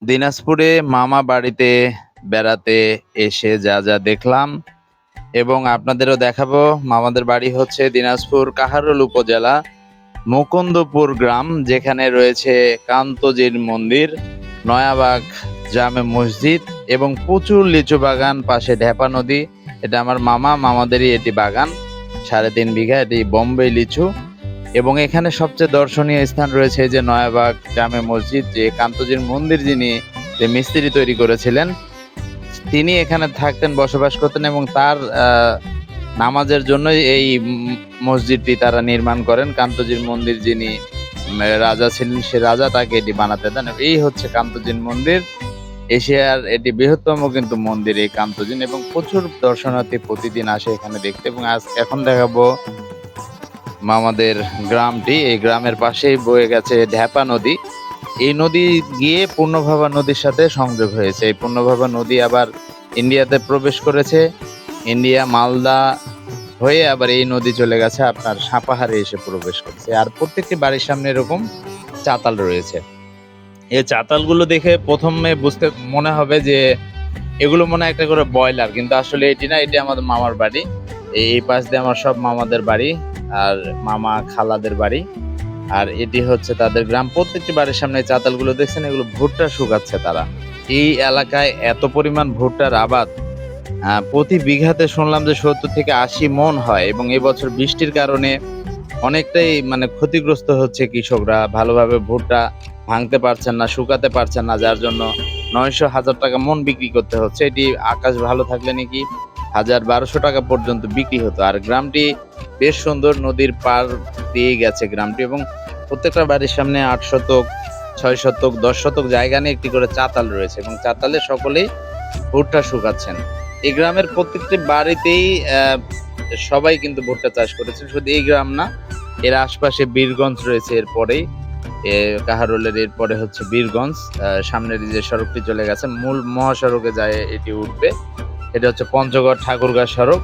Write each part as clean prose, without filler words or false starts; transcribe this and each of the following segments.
দিনাজপুরে মামা বাড়িতে বেড়াতে এসে যা যা দেখলাম এবং আপনাদেরও দেখাবো। মামাদের বাড়ি হচ্ছে দিনাজপুর কাহারোল উপজেলা মুকুন্দপুর গ্রাম, যেখানে রয়েছে কান্তজির মন্দির, নয়াবাগ জামে মসজিদ এবং প্রচুর লিচু বাগান, পাশে ঢেপা নদী। এটা আমার মামাদেরই এটি বাগান, 3.5 বিঘা, এটি বোম্বে লিচু। এবং এখানে সবচেয়ে দর্শনীয় স্থান রয়েছে যে নয়াবাগ জামে মসজিদ, যে কান্তজির মন্দির যিনি যে মিস্ত্রি তৈরি করেছিলেন তিনি এখানে থাকতেন, বসবাস করতেন এবং তার নামাজের জন্য এই মসজিদটি তারা নির্মাণ করেন। কান্তজির মন্দির যিনি রাজা ছিলেন, সে রাজা তাকে এটি বানাতে দেন। এই হচ্ছে কান্তজির মন্দির, এশিয়ার এটি বৃহত্তম কিন্তু মন্দির এই কান্তজিন, এবং প্রচুর দর্শনার্থী প্রতিদিন আসে এখানে দেখতে। এবং এখন দেখাবো মামাদের গ্রামটি। এই গ্রামের পাশেই বয়ে গেছে ঢেপা নদী। এই নদী গিয়ে পূর্ণভাবা নদীর সাথে সংযোগ হয়েছে। এই পূর্ণভাবা নদী আবার ইন্ডিয়াতে প্রবেশ করেছে, ইন্ডিয়া মালদা হয়ে আবার এই নদী চলে গেছে আপনার সাপাহারে এসে প্রবেশ করছে। আর প্রত্যেকটি বাড়ির সামনে এরকম চাতাল রয়েছে। এই চাতালগুলো দেখে প্রথমে বুঝতে মনে হবে যে এগুলো মনে হয় একটা করে বয়লার, কিন্তু আসলে এটি না, এটি আমাদের মামার বাড়ি। এই পাশ দিয়ে আমার সব মামাদের বাড়ি আর মামা খালাদের বাড়ি, আর এটি হচ্ছে তাদের গ্রাম। প্রত্যেকটি বাড়ির সামনে চাতালগুলো দেখছেন, এগুলো ভুট্টা শুকাচ্ছে তারা। এই এলাকায় এত পরিমাণ ভুট্টার আবাদ, প্রতি বিঘাতে শুনলাম যে 70 থেকে 80 মন হয়। এবং এবছর বৃষ্টির কারণে অনেকটাই ক্ষতিগ্রস্ত হচ্ছে কৃষকরা, ভালোভাবে ভুট্টা ভাঙতে পারছেন না, শুকাতে পারছেন না, যার জন্য 900-1000 টাকা মন বিক্রি করতে হচ্ছে। এটি আকাশ ভালো থাকলে নাকি 1000-1200 টাকা পর্যন্ত বিক্রি হতো। আর গ্রামটি বেশ সুন্দর, নদীর পার দিয়ে গেছে গ্রামটি, এবং প্রত্যেকটা বাড়ির সামনে 8 শতক, 6 শতক, 10 শতক জায়গা নিয়ে একটি করে চাতাল রয়েছে, এবং চাতালে সকলেই ভুট্টা শুকাচ্ছেন। এই গ্রামের প্রত্যেকটি বাড়িতেই সবাই কিন্তু ভুট্টা চাষ করেছেন। শুধু এই গ্রাম না, এর আশপাশে বীরগঞ্জ রয়েছে, এরপরেই কাহারোলের এরপরে হচ্ছে বীরগঞ্জ। সামনের যে সড়কটি চলে গেছে মূল মহাসড়কে যায়, এটি উঠবে। এটা হচ্ছে পঞ্চগড় ঠাকুরগাঁ সড়ক।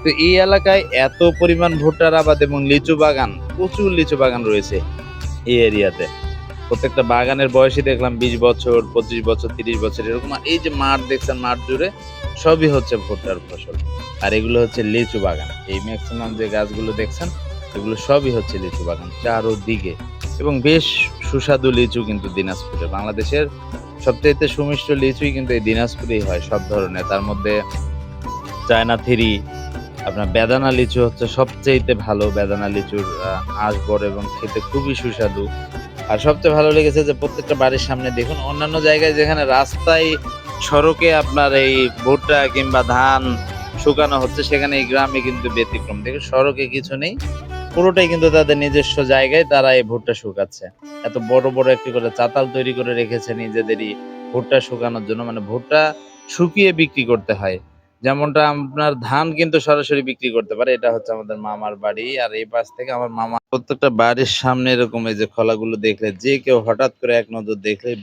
তো এই এলাকায় এত পরিমাণ ভুট্টার আবাদ এবং লিচু বাগান, প্রচুর লিচু বাগান রয়েছে এই এরিয়াতে। প্রত্যেকটা বাগানের বয়সই দেখলাম 20 বছর, 25 বছর, 30 বছর এরকম। এই যে মাঠ দেখছেন, মাঠ জুড়ে সবই হচ্ছে ভুট্টার ফসল। আর এগুলো হচ্ছে লিচু বাগান। এই ম্যাক্সিমাম যে গাছগুলো দেখছেন, এগুলো সবই হচ্ছে লিচু বাগান চারোদিকে। এবং বেশ সুস্বাদু লিচু কিন্তু দিনাজপুরে। বাংলাদেশের সবচেয়ে সুমিষ্ট লিচুই কিন্তু এই দিনাজপুরেই হয় সব ধরনের। তার মধ্যে চায়না থ্রি, আপনার বেদানা লিচু হচ্ছে সবচেয়ে ভালো। বেদানা লিচুর আঁশ বড় এবং খেতে খুবই সুস্বাদু। আর সবচেয়ে ভালো লেগেছে যে প্রত্যেকটা বাড়ির সামনে দেখুন, অন্যান্য জায়গায় যেখানে রাস্তায় সড়কে আপনার এই ভুট্টা কিংবা ধান শুকানো হচ্ছে, সেখানে এই গ্রামে কিন্তু ব্যতিক্রম। দেখুন, সড়কে কিছু নেই, পুরোটাই কিন্তু তাদের নিজস্ব জায়গায় তারা এই ভুট্টা শুকাচ্ছে। এত বড় বড় একটি করে চাতাল তৈরি করে রেখেছে নিজেদেরই ভুট্টা শুকানোর জন্য। ভুট্টা শুকিয়ে বিক্রি করতে হয়, যেমনটা আপনার ধান কিন্তু সরাসরি বিক্রি করতে পারে। এটা হচ্ছে আমাদের মামার বাড়ি, আর এই পাশ থেকে আমার মামা। প্রত্যেকটা বাড়ির সামনে এরকম এই যে খলাগুলো দেখলে যে কেউ হঠাৎ করে এক নজর দেখলেই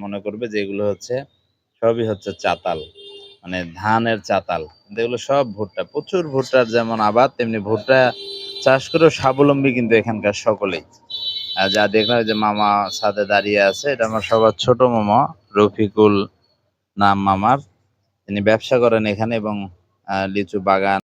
মনে করবে যে এগুলো হচ্ছে সবই হচ্ছে চাতাল, ধানের চাতাল। এগুলো সব ভুট্টা। প্রচুর ভুট্টার যেমন আবাদ, তেমনি ভুট্টা চাষ করেও স্বাবলম্বী কিন্তু এখানকার সকলেই। যা দেখলাম যে মামা ছাদে দাঁড়িয়ে আছে, এটা আমার সবার ছোট মামা, রফিকুল নাম মামার। তিনি ব্যবসা করেন এখানে, এবং লিচু বাগান